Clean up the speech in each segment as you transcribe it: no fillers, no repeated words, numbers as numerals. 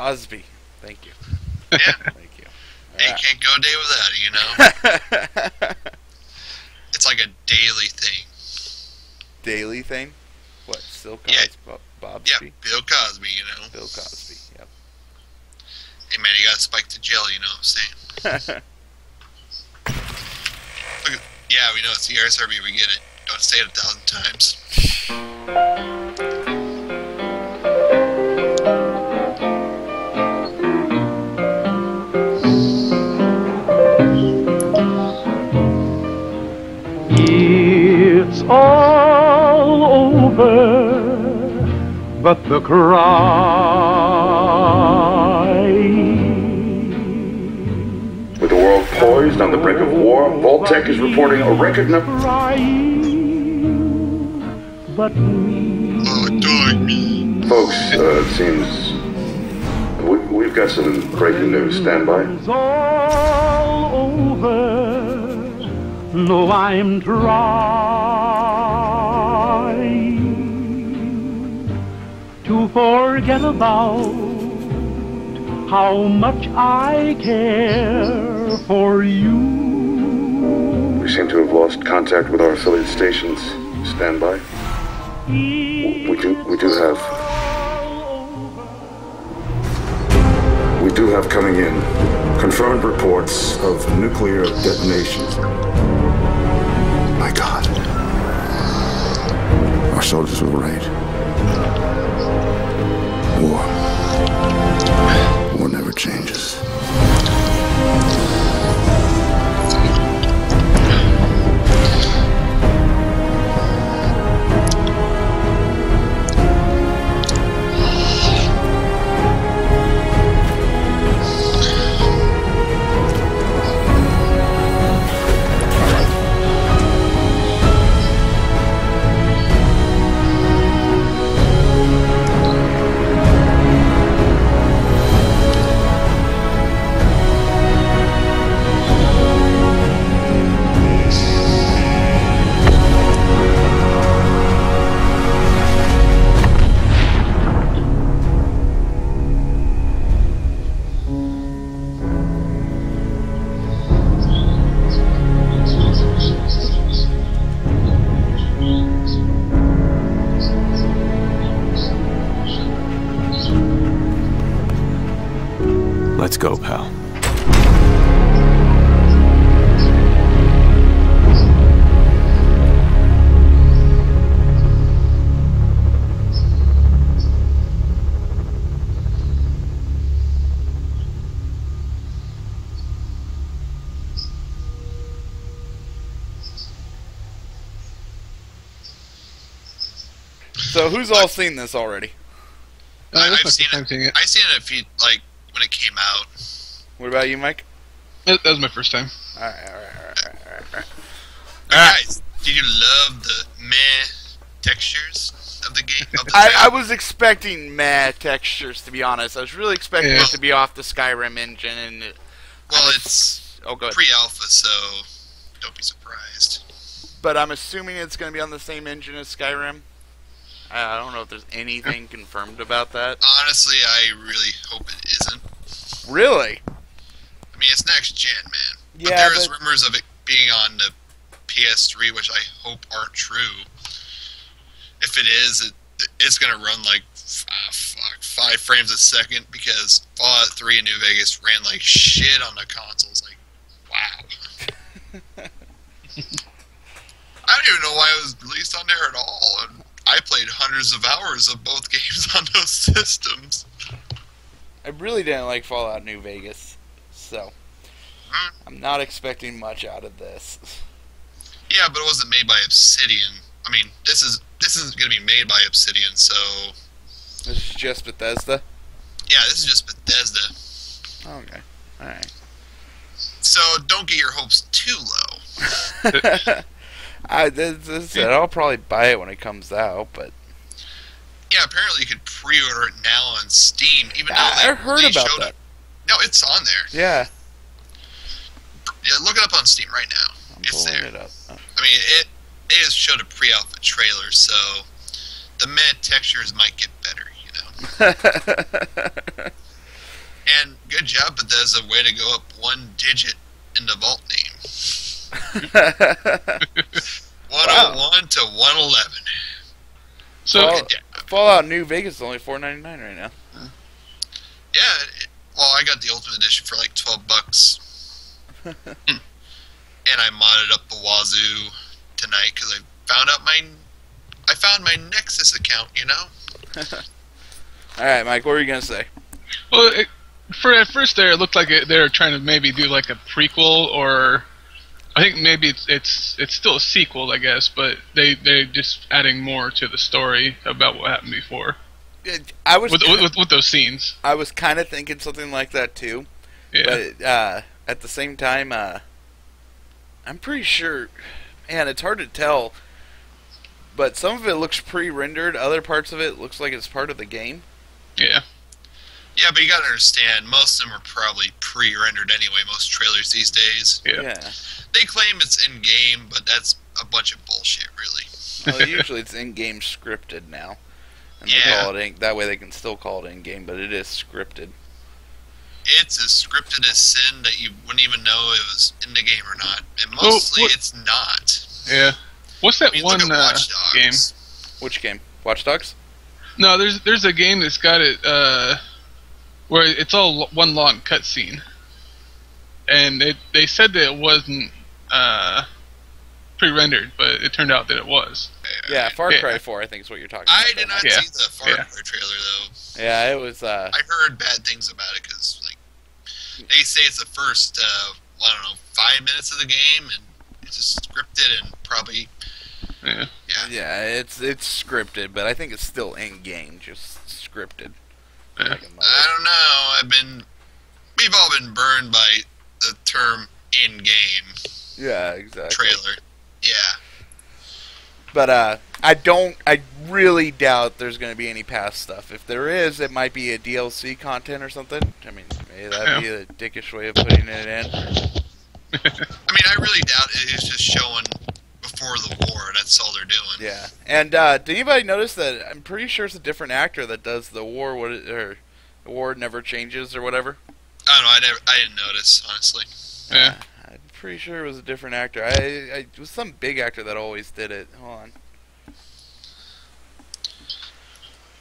Cosby. Thank you. Yeah. Thank you. Hey, can't go a day without it, you know? It's like a daily thing. Daily thing? What? Still Cosby? Yeah. Bob Yeah, Speak? Bill Cosby, you know? Bill Cosby, yep. Hey, man, you gotta spike the gel, you know what I'm saying? Look at, yeah, we know it's the RSRB, we get it. Don't say it 1,000 times. It's all over, but the cry. With the world poised on the brink of war, Vault-Tec is reporting a record number. But Oh, dog me. Folks, it seems we've got some breaking news. Stand by. it's all over. No, I'm trying to forget about how much I care for you. We seem to have lost contact with our affiliate stations. Stand by. We do have coming in confirmed reports of nuclear detonations. My God. Our soldiers were right. War never changes. Let's go, pal. So who's all seen this already? I've seen it. I've seen it a few, like, when it came out. What about you, Mike? That was my first time. Alright. Guys, did you love the meh textures of the game? Of the I was expecting meh textures, to be honest. I was really expecting Yeah. it to be off the Skyrim engine, and well, it's oh, go ahead. pre-alpha, so don't be surprised. But I'm assuming it's going to be on the same engine as Skyrim. I don't know if there's anything confirmed about that. Honestly, I really hope it isn't. Really? I mean, it's next gen, man. Yeah, but there is but- rumors of it being on the PS3, which I hope aren't true. If it is, it's gonna run like 5 frames a second, because Fallout 3 in New Vegas ran like shit on the consoles. Like, wow. I don't even know why it was released on there at all. And I played hundreds of hours of both games on those systems. I really didn't like Fallout New Vegas, so I'm not expecting much out of this. Yeah, but it wasn't made by Obsidian. I mean, this isn't going to be made by Obsidian, so This is just Bethesda? yeah, this is just Bethesda. Okay. Alright. So don't get your hopes too low. I'll probably buy it when it comes out, but Yeah, apparently you could pre-order it now on Steam, even though I heard they about showed that. it. No, it's on there. Yeah, Yeah, look it up on Steam right now. I'm It's pulling there. it up. I mean, it is showed a pre-alpha trailer, so the meh textures might get better, you know. good job, but there's a way to go up one digit in the vault name. 101 to 111. So, Fallout New Vegas is only $4.99 right now. Yeah, well, I got the Ultimate Edition for like $12. And I modded up the Wazoo tonight because I found my Nexus account, you know? All right, Mike, what were you going to say? well, at first there, it looked like they were trying to maybe do like a prequel, or I think maybe it's still a sequel, I guess, but they're just adding more to the story about what happened before. I was with those scenes. I was kind of thinking something like that too. Yeah. But at the same time, I'm pretty sure. Man, it's hard to tell. But some of it looks pre-rendered. Other parts of it looks like it's part of the game. Yeah. Yeah, but you gotta understand, most of them are probably pre-rendered anyway, most trailers these days. Yeah. They claim it's in-game, but that's a bunch of bullshit, really. Well, usually it's in-game scripted now. And they Yeah. call it that way they can still call it in-game, but it is scripted. It's as scripted as sin that you wouldn't even know it was in the game or not. And mostly it's not. Yeah. What's that I mean, one look at Watch Dogs. game? Which game? Watch Dogs? No, there's a game that's got it where it's all one long cutscene, and they said that it wasn't pre-rendered, but it turned out that it was. Yeah, Far Yeah. Cry 4, I think is what you're talking about. I did not Yeah. see the Far Yeah. Cry trailer, though. Yeah, it was. I heard bad things about it, because like, they say it's the first, 5 minutes of the game, and it's just scripted and probably... Yeah. Yeah, it's scripted, but I think it's still in-game, just scripted. Yeah. Like a mother. I don't know. We've all been burned by the term in-game Yeah, exactly. trailer. Yeah. But I really doubt there's going to be any past stuff. If there is, it might be a DLC content or something. I mean, maybe that'd be a dickish way of putting it in. I mean, I really doubt it is just showing before the war. That's all they're doing. Yeah. And did anybody notice that? I'm pretty sure it's a different actor that does the war. Or the war never changes or whatever. I don't know. I didn't notice, honestly. Yeah. I'm pretty sure it was a different actor. It was some big actor that always did it. Hold on.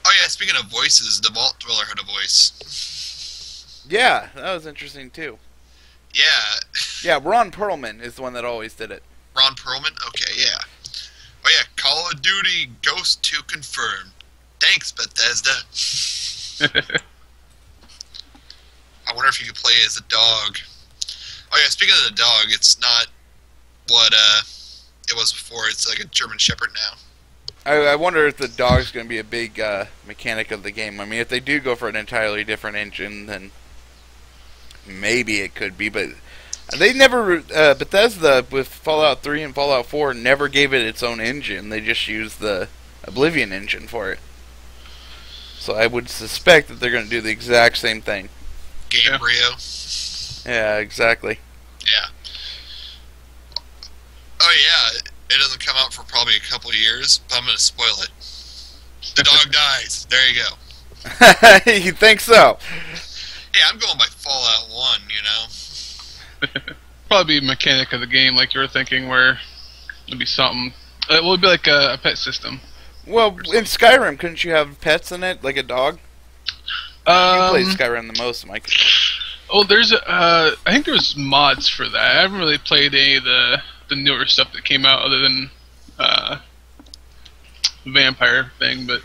Oh yeah, speaking of voices, the Vault Dweller had a voice. Yeah, that was interesting too. Yeah. Yeah, Ron Perlman is the one that always did it. Ron Perlman? Okay, yeah. Oh yeah, Call of Duty Ghost 2 confirmed. Thanks, Bethesda. I wonder if you could play as a dog. Oh yeah, speaking of the dog, it's not what it was before. It's like a German Shepherd now. I wonder if the dog's going to be a big mechanic of the game. I mean, if they do go for an entirely different engine, then maybe it could be. But they never, Bethesda with Fallout 3 and Fallout 4 never gave it its own engine. They just used the Oblivion engine for it. So I would suspect that they're going to do the exact same thing. Gamebryo. Yeah, exactly. Yeah. Oh yeah, it doesn't come out for probably a couple of years, but I'm going to spoil it. The dog dies. There you go. You think so? Yeah, I'm going by Fallout 1, you know? Probably be a mechanic of the game, like you were thinking, where it'd be something. It would be like a pet system. Well, in Skyrim, couldn't you have pets in it, like a dog? You played Skyrim the most, Mike. Oh, there's I think there's mods for that. I haven't really played any of the newer stuff that came out, other than the vampire thing. But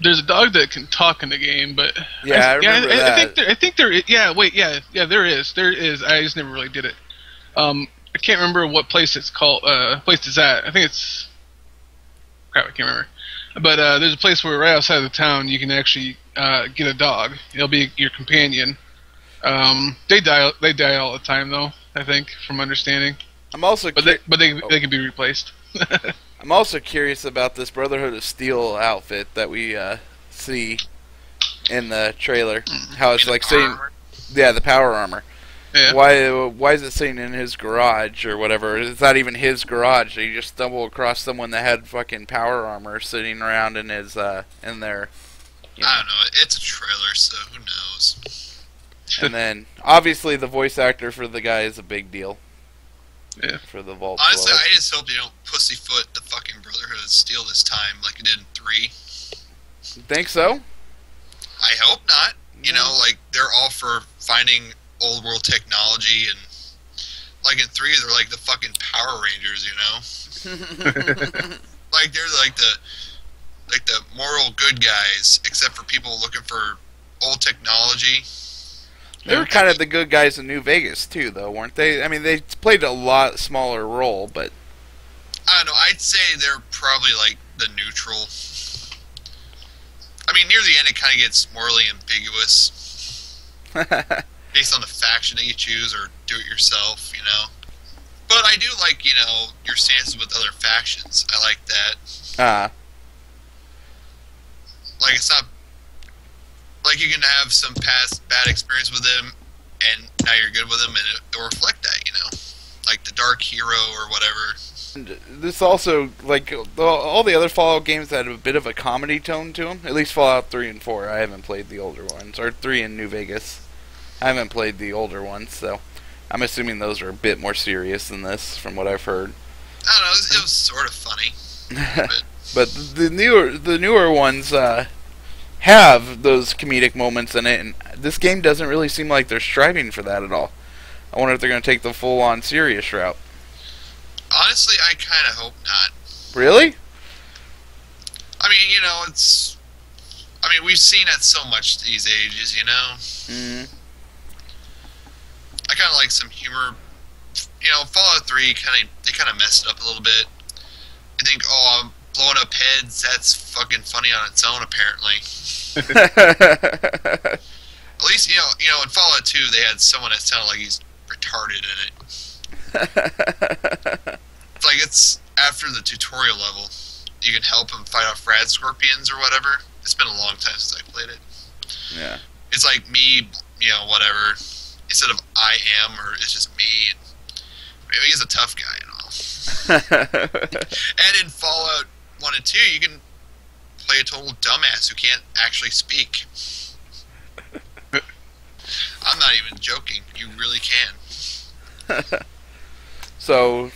there's a dog that can talk in the game. But Yeah, I remember that. I think there. Yeah, wait, yeah, there is. There is. I just never really did it. I can't remember what place it's called. Place it's at. I think it's. Crap, I can't remember. But there's a place where right outside of the town you can actually get a dog. It'll be your companion. They die all the time though. I think, from understanding. I'm also But they can be replaced. I'm also curious about this Brotherhood of Steel outfit that we see in the trailer. How it's like saying, yeah, the power armor. Yeah. Why is it saying in his garage or whatever? It's not even his garage. You just stumble across someone that had fucking power armor sitting around in his in their. You know. I don't know. It's a trailer, so who knows? And then, obviously, the voice actor for the guy is a big deal. Yeah. For the Vault Honestly, Dweller. I just hope they don't pussyfoot the fucking Brotherhood of Steel this time like it did in 3. Think so? I hope not. You know, like, they're all for finding old world technology, and like in 3, they're like the fucking Power Rangers, you know? Like, they're like the moral good guys, except for people looking for old technology. They were kind of the good guys in New Vegas, too, though, weren't they? I mean, they played a lot smaller role, but... I don't know, I'd say they're probably like the neutral. I mean, near the end it kind of gets morally ambiguous. Based on the faction that you choose, or do it yourself, you know? But I do like, you know, your stances with other factions. I like that. Like, it's not... Like, you can have some past bad experience with them, and now you're good with them, and it'll reflect that, you know? Like the Dark Hero or whatever. And this also, like, all the other Fallout games had a bit of a comedy tone to them. At least Fallout 3 and 4. I haven't played the older ones. Or 3 in New Vegas. I haven't played the older ones, so... I'm assuming those are a bit more serious than this, from what I've heard. I don't know, it was sort of funny. But the newer ones have those comedic moments in it, and this game doesn't really seem like they're striving for that at all. I wonder if they're going to take the full-on serious route. Honestly, I kind of hope not. Really? I mean, you know, it's... I mean, we've seen it so much these ages, you know? Mm. I kind of like some humor. You know, Fallout 3, they kind of messed it up a little bit. I think, oh, I'm blowing up heads, that's fucking funny on its own, apparently. At least, you know, in Fallout 2, they had someone that sounded like he's retarded in it. It's like, it's after the tutorial level. You can help him fight off rad scorpions or whatever. It's been a long time since I played it. Yeah. It's like me, you know, whatever. Instead of I am, or it's just me. And maybe he's a tough guy and all. And in Fallout 1 and 2, you can play a total dumbass who can't actually speak. I'm not even joking. You really can. So,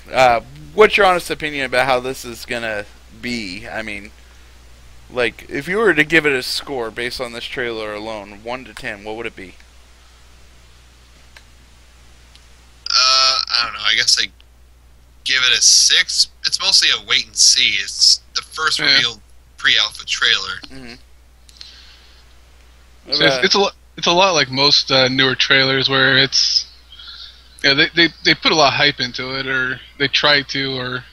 what's your honest opinion about how this is gonna be? I mean, like, if you were to give it a score based on this trailer alone, 1 to 10, what would it be? I don't know. I guess I give it a 6. It's mostly a wait and see. It's the first revealed pre-alpha trailer. Mm-hmm. So it's a lot like most newer trailers where it's they put a lot of hype into it, or they try to, or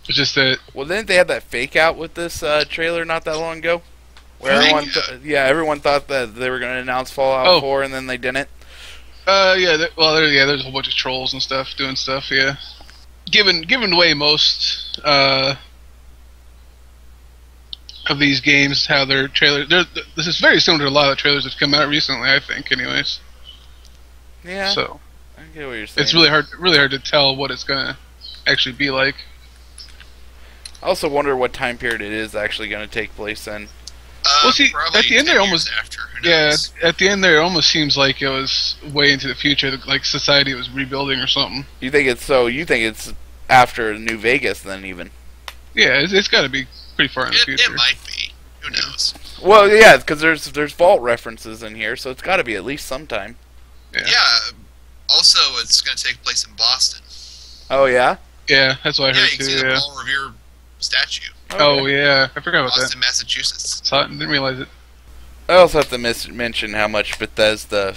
it's just that. Well, didn't they have that fake out with this trailer not that long ago? Where everyone thought that they were going to announce Fallout 4, and then they didn't. There's a whole bunch of trolls and stuff doing stuff. Yeah, given the way most of these games, how their trailers, this is very similar to a lot of the trailers that's come out recently. I think, anyways. Yeah. So I get what you're saying. it's really hard to tell what it's gonna actually be like. I also wonder what time period it is actually going to take place in. Well, see, at the end there almost after. Who knows? at the end there, it almost seems like it was way into the future, like society was rebuilding or something. You think it's after New Vegas then even? Yeah, it's got to be pretty far in the future. It might be. Who knows? Well, yeah, because there's Vault references in here, so it's got to be at least sometime. Yeah. Also, it's going to take place in Boston. Oh yeah. Yeah, that's what I heard you can too. see the Paul Revere statue. Oh yeah, I forgot about Boston, that. Massachusetts. Saw it, didn't realize it. I also have to mention how much Bethesda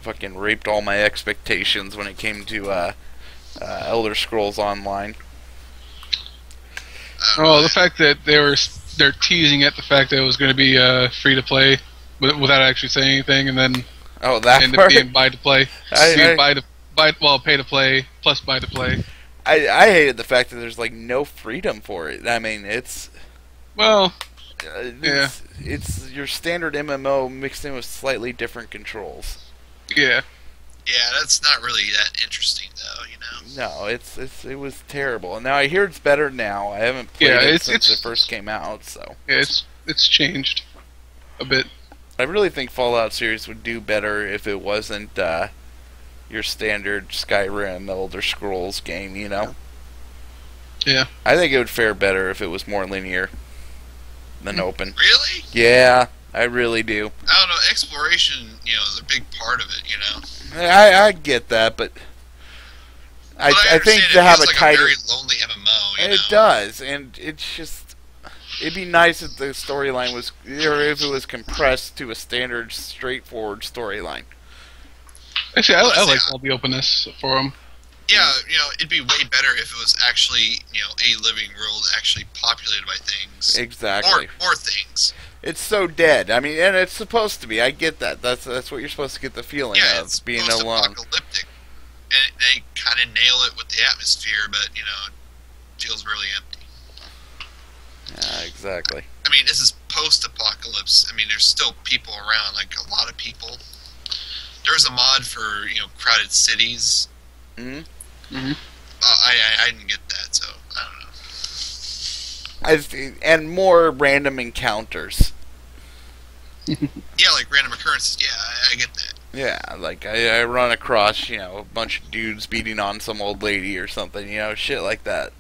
fucking raped all my expectations when it came to Elder Scrolls Online. Oh, the fact that they're teasing it, the fact that it was going to be free to play without actually saying anything, and then that end part? up being buy to play. Pay to play plus buy to play. I hated the fact that there's like no freedom for it. I mean, it's your standard MMO mixed in with slightly different controls. Yeah. Yeah, that's not really that interesting, though. You know. No, it was terrible. And now I hear it's better now. I haven't played it since it first came out, so yeah, it's changed a bit. I really think Fallout series would do better if it wasn't your standard Skyrim, Elder Scrolls game, you know? Yeah. I think it would fare better if it was more linear than open. Really? Yeah, I really do. I don't know. Exploration, is a big part of it. I get that, but I think to have a tighter. A very lonely MMO. It does, and it's just. It'd be nice if the storyline was, or if it was compressed to a standard, straightforward storyline. Actually, I like all the openness for them. Yeah, it'd be way better if it was actually, a living world actually populated by things. Exactly. More things. It's so dead. I mean, and it's supposed to be. I get that. That's what you're supposed to get the feeling of, being alone. Post-apocalyptic. And they kind of nail it with the atmosphere, but, it feels really empty. Yeah, exactly. I mean, this is post-apocalypse. I mean, there's still people around, like a lot of people. There's a mod for, crowded cities. Mm-hmm. Mm-hmm. I didn't get that, so I don't know. And more random encounters. Yeah, like random occurrences. Yeah, I get that. Yeah, like I run across, a bunch of dudes beating on some old lady or something, shit like that.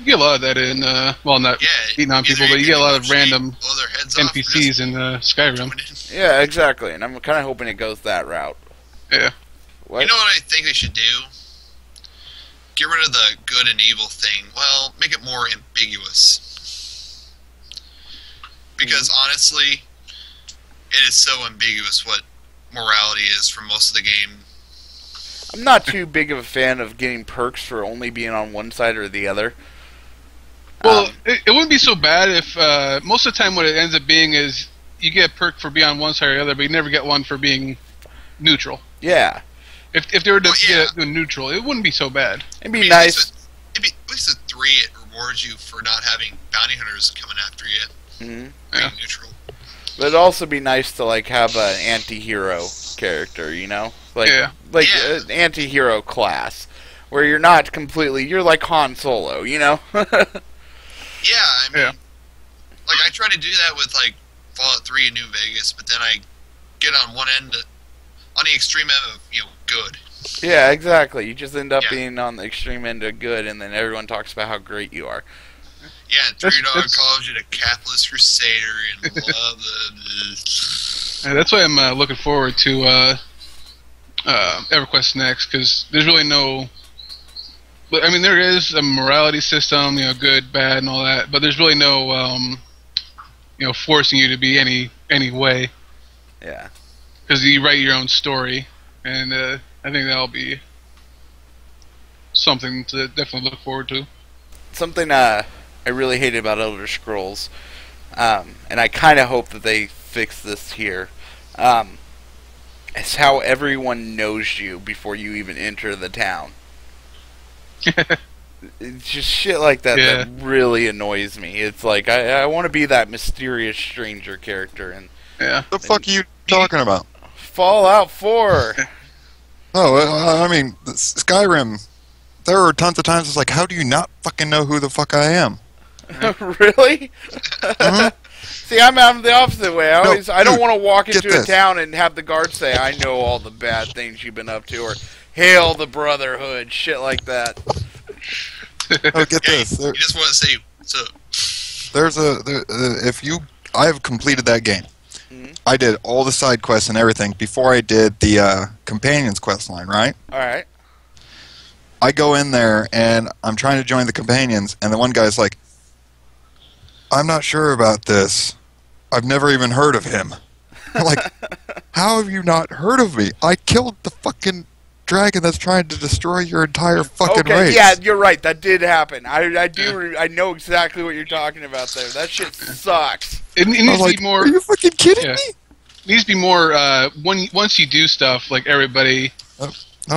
You get a lot of that in, not beating on people, but you get a lot of random NPCs in Skyrim. Yeah, exactly, and I'm kind of hoping it goes that route. Yeah. What? You know what I think they should do? Get rid of the good and evil thing. Well, make it more ambiguous. Because honestly, it is so ambiguous what morality is for most of the game. I'm not too big of a fan of getting perks for only being on one side or the other. Well, it wouldn't be so bad if most of the time what it ends up being is you get a perk for being on one side or the other, but you never get one for being neutral. Yeah. If they were to get neutral, it wouldn't be so bad. It'd be nice. At least a 3, it rewards you for not having bounty hunters coming after you. Mm-hmm. Being neutral. But it'd also be nice to have an anti-hero character, like an anti-hero class, where you're not completely, you're like Han Solo, Yeah, I mean, like I try to do that with Fallout 3 in New Vegas, but then I get on one end, on the extreme end of good. Yeah, exactly. You just end up being on the extreme end of good, and then everyone talks about how great you are. Yeah, and Three Dog calls you the capitalist crusader and blah blah. Yeah, that's why I'm looking forward to EverQuest Next, because there's really no. I mean, there is a morality system, good, bad, and all that, but there's really no, forcing you to be any way. Yeah. Because you write your own story, and I think that'll be something to definitely look forward to. Something I really hated about Elder Scrolls, and I kind of hope that they fix this here, is how everyone knows you before you even enter the town. It's just shit like that that really annoys me. It's like I want to be that mysterious stranger character. And the fuck are you talking about? Fallout 4. Oh, I mean, Skyrim. There were tons of times it's like, how do you not fucking know who the fuck I am? Really? See, I'm the opposite way. I don't want to walk into a town and have the guard say, "I know all the bad things you've been up to," or "Hail the Brotherhood," shit like that. Oh, get this. You just want to say, "What's up?" I have completed that game. Mm-hmm. I did all the side quests and everything before I did the companions quest line, right? All right. I go in there and I'm trying to join the companions, and the one guy's like, "I'm not sure about this. I've never even heard of him." I'm like, how have you not heard of me? I killed the fucking dragon that's trying to destroy your entire fucking race. Yeah, you're right. That did happen. I know exactly what you're talking about there. That shit sucks. It needs to be more. Are you fucking kidding me? It needs to be more. Once you do stuff, like everybody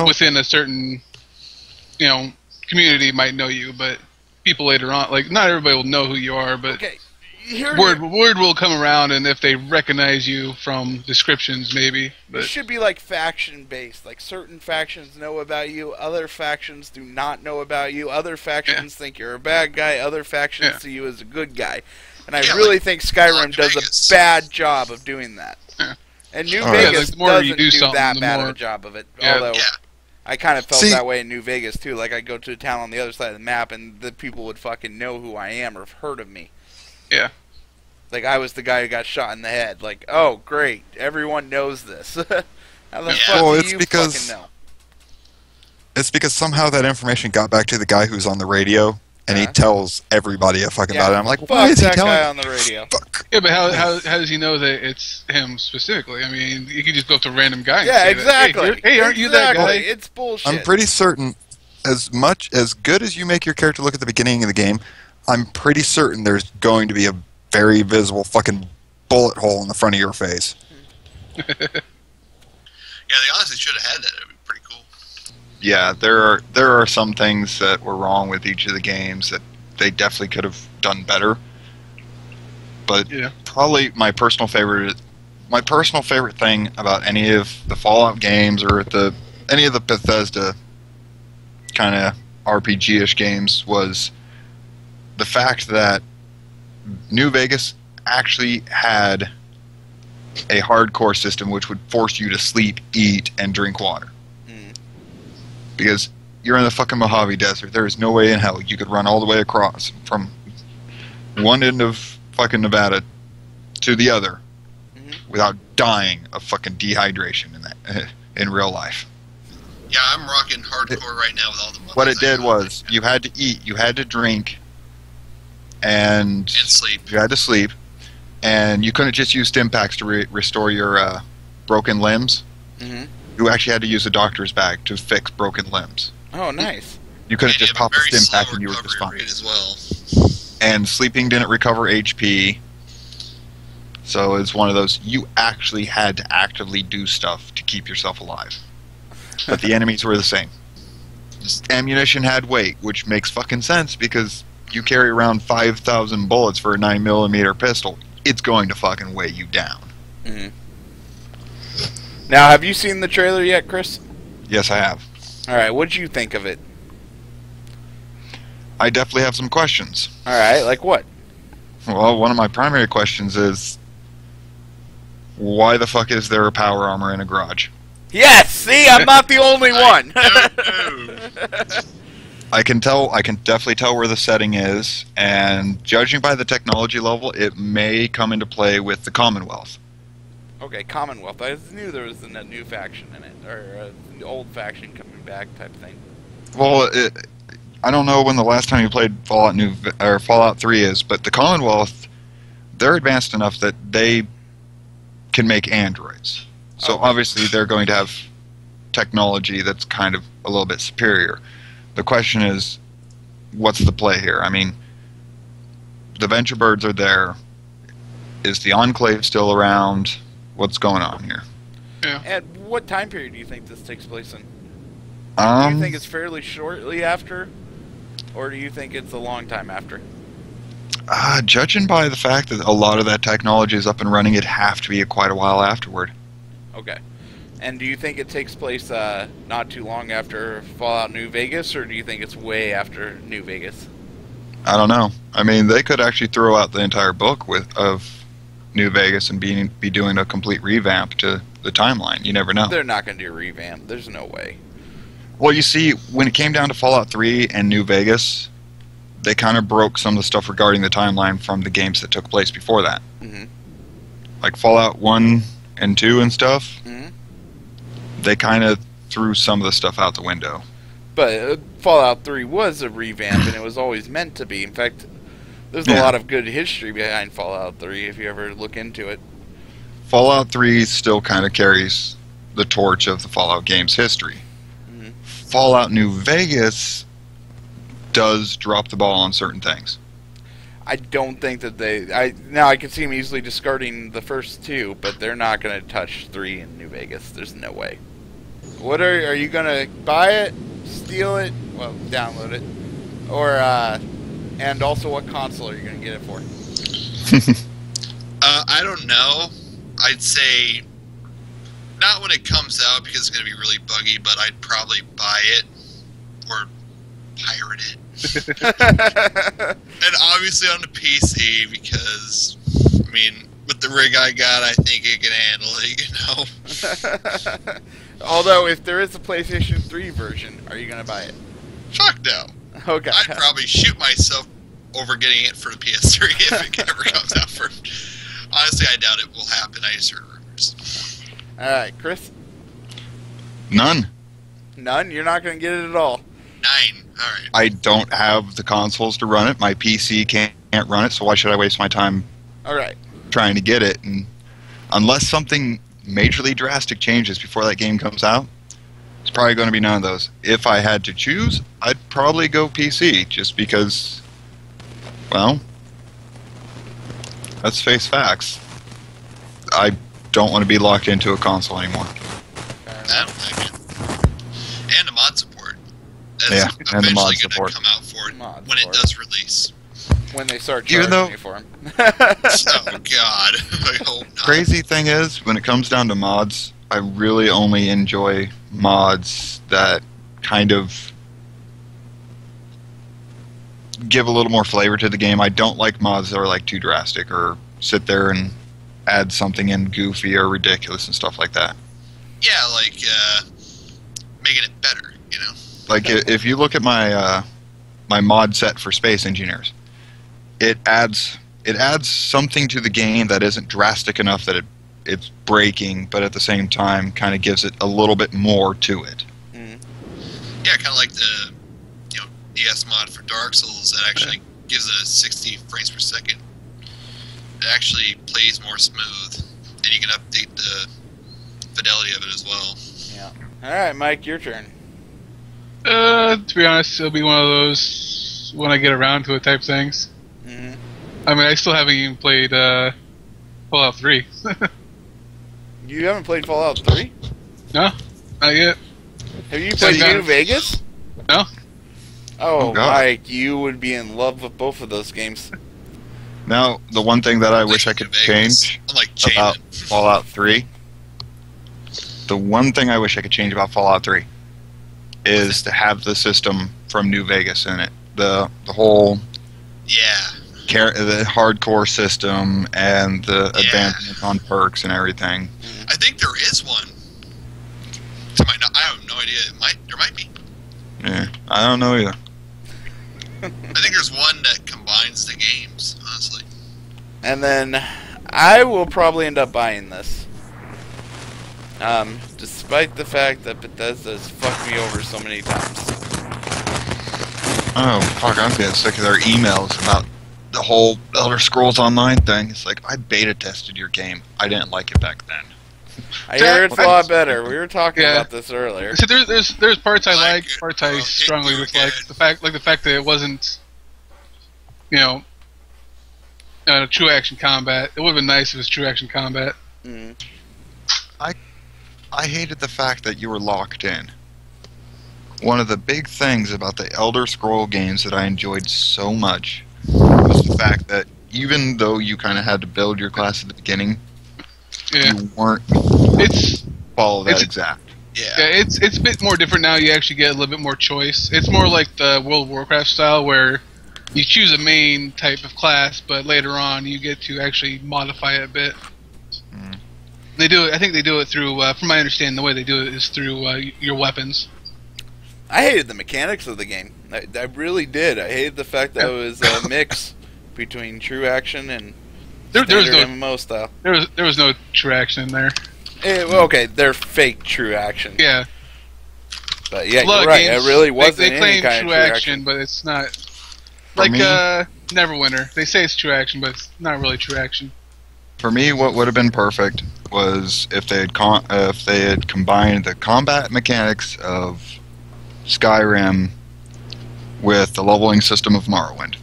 within a certain, community might know you, but people later on, like not everybody will know who you are, but word will come around, and if they recognize you from descriptions, maybe. But it should be like faction based. Like certain factions know about you, other factions do not know about you. Other factions think you're a bad guy. Other factions see you as a good guy. And I really think Skyrim does a bad job of doing that. Yeah. And New All right. Vegas Yeah, the more doesn't you do something, that the bad of more- a job of it. Yeah. Although Yeah. I kind of felt See- that way in New Vegas too. Like I go to a town on the other side of the map, and the people would fucking know who I am or have heard of me. Yeah. Like I was the guy who got shot in the head. Like, oh great, everyone knows this. How the Yeah. fuck Well, do it's you because- fucking know? It's because somehow that information got back to the guy who's on the radio, and he Uh-huh. tells everybody fucking about it. I'm like, fuck why is he that telling? guy on the radio? Fuck. Yeah, but how does he know that it's him specifically? I mean, you could just go up to a random guy and Yeah, say that, exactly. hey, aren't you that Exactly. guy? It's bullshit. I'm pretty certain, as good as you make your character look at the beginning of the game, I'm pretty certain there's going to be a very visible fucking bullet hole in the front of your face. Yeah, they honestly should have had that. It'd be pretty cool. Yeah, there are some things that were wrong with each of the games that they definitely could have done better. But Yeah. probably my personal favorite thing about any of the Fallout games or any of the Bethesda kind of RPG-ish games was the fact that New Vegas actually had a hardcore system which would force you to sleep, eat, and drink water. Because you're in the fucking Mojave Desert. There is no way in hell you could run all the way across from one end of fucking Nevada to the other without dying of fucking dehydration in real life. Yeah, I'm rocking hardcore right now with all the What it weapons I did have. was you had to eat, you had to drink, and sleep. you had to sleep, and you couldn't just use stim packs to restore your broken limbs. hmm You actually had to use a doctor's bag to fix broken limbs. Oh, nice. You couldn't And you just have pop a very stim slow pack and you were just recovery fine. rate as well. And sleeping didn't recover HP. So it's one of those, you actually had to actively do stuff to keep yourself alive. But the enemies were the same. Ammunition had weight, which makes fucking sense because you carry around 5,000 bullets for a 9mm pistol. It's going to fucking weigh you down. hmm Now, have you seen the trailer yet, Chris? Yes, I have. All right, what'd you think of it? I definitely have some questions. All right, like what? Well, one of my primary questions is, why the fuck is there a power armor in a garage? Yes. See, I'm not the only one. I can definitely tell where the setting is, and judging by the technology level, it may come into play with the Commonwealth. Okay, Commonwealth. I knew there was a new faction in it, or an old faction coming back type thing. Well, I don't know when the last time you played Fallout 3 is, but the Commonwealth, they're advanced enough that they can make androids. So Okay. obviously they're going to have technology that's kind of a little bit superior. The question is, what's the play here? I mean, the Venture Birds are there. Is the Enclave still around? What's going on here? And what time period do you think this takes place in? Do you think it's fairly shortly after, or do you think it's a long time after? Judging by the fact that a lot of that technology is up and running, it'd have to be quite a while afterward. Okay. And do you think it takes place not too long after Fallout New Vegas, or do you think it's way after New Vegas? I don't know. I mean, they could actually throw out the entire book of New Vegas and be doing a complete revamp to the timeline. You never know. They're not going to do a revamp. There's no way. Well, you see, when it came down to Fallout 3 and New Vegas, they kind of broke some of the stuff regarding the timeline from the games that took place before that. hmm Like Fallout 1 and 2 and stuff, hmm they kind of threw some of the stuff out the window. But Fallout 3 was a revamp, and it was always meant to be. In fact, there's a Yeah. lot of good history behind Fallout 3 if you ever look into it. Fallout 3 still kind of carries the torch of the Fallout game's history. Mhm. Fallout New Vegas does drop the ball on certain things. I don't think that I can see them easily discarding the first two, but they're not going to touch 3 in New Vegas. There's no way. What are you going to buy it, steal it, well, download it, or and also what console are you going to get it for? I don't know. I'd say not when it comes out because it's going to be really buggy, but I'd probably buy it or pirate it. And obviously on the PC because, I mean, with the rig I got, I think it can handle it, you know? Although, if there is a PlayStation 3 version, are you going to buy it? Fuck no. Okay. I'd probably shoot myself over getting it for the PS3 if it ever comes out for... Honestly, I doubt it will happen. I just heard rumors. Alright, Chris? None. None? You're not going to get it at all? 9. Alright. I don't have the consoles to run it. My PC can't run it, so why should I waste my time Alright. trying to get it? And unless something majorly drastic changes before that game comes out, it's probably going to be none of those. If I had to choose, I'd probably go PC, just because, well, let's face facts. I don't want to be locked into a console anymore. I don't think it. And the mod support. That's Yeah, and the mod eventually support. going to come out for it Mod when support. it does release. When they start Even charging though- you for them. Oh, God. I hope not. Crazy thing is, when it comes down to mods, I really only enjoy mods that kind of give a little more flavor to the game. I don't like mods that are like too drastic or sit there and add something in goofy or ridiculous and stuff like that. Yeah, like, making it better, you know? Like if you look at my my mod set for Space Engineers, it adds something to the game that isn't drastic enough that it's breaking, but at the same time kind of gives it a little bit more to it. Yeah, kind of like the, you know, DS mod for Dark Souls that actually gives it a 60 frames per second. It actually plays more smooth, and you can update the fidelity of it as well. Yeah. Alright, Mike, your turn. To be honest, it'll be one of those when I get around to it type things. Mm-hmm. I mean, I still haven't even played Fallout 3. You haven't played Fallout 3? No, not yet. Have you So played you- New Vegas? No. Oh, God. Mike, you would be in love with both of those games. Now, the one thing that I wish I could Vegas, change unlike about Jaden. Fallout 3, the one thing I wish I could change about Fallout 3 is to have the system from New Vegas in it. The whole Yeah. the hardcore system and the Yeah. advancement on perks and everything. I think there is one. I have no idea. There might be. Yeah, I don't know either. I think there's one that combines the games, honestly. And then I will probably end up buying this. Despite the fact that Bethesda's fucked me over so many times. Oh, fuck, I'm getting sick of their emails about the whole Elder Scrolls Online thing. It's like, I beta tested your game. I didn't like it back then. I hear it's a lot better. We were talking Yeah. about this earlier. So there's parts I Like like, it, parts I hit strongly you dislike. again. The fact that it wasn't, you know, true action combat. It would have been nice if it was true action combat. Mm. I hated the fact that you were locked in. One of the big things about the Elder Scroll games that I enjoyed so much was the fact that even though you kind of had to build your class at the beginning, Yeah, you weren't it's follow that It's- exact. Yeah. it's a bit more different now. You actually get a little bit more choice. It's more like the World of Warcraft style where you choose a main type of class, but later on you get to actually modify it a bit. Mm. They do it. I think they do it through. From my understanding, the way they do it is through your weapons. I hated the mechanics of the game. I really did. I hated the fact that it was a mix between true action and There was standard no MMO style. there was no true action in there. Well, okay, they're fake true action. Yeah, But yeah, a lot you're of right. games, It really wasn't they any claim kind true of true action, but it's not. For Like me- Neverwinter, they say it's true action, but it's not really true action. For me, what would have been perfect was if they had combined the combat mechanics of Skyrim with the leveling system of Morrowind.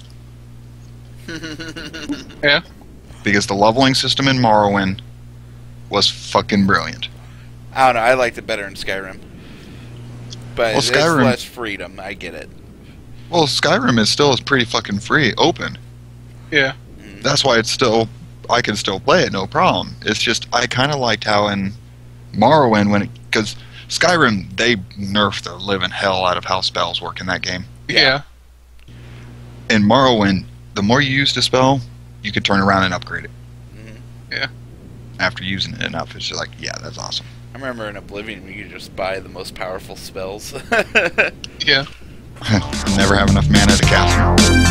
Yeah. Because the leveling system in Morrowind was fucking brilliant. I don't know. I liked it better in Skyrim. But Well, it's Skyrim- less freedom. I get it. Well, Skyrim is still pretty fucking free, open. Yeah. That's why I can still play it, no problem. It's just I kind of liked how in Morrowind because Skyrim they nerfed the living hell out of how spells work in that game. Yeah. In Morrowind, the more you used a spell, you could turn around and upgrade it. Yeah. After using it enough, it's just like, yeah, that's awesome. I remember in Oblivion we could just buy the most powerful spells. Yeah. Never have enough mana to cast them.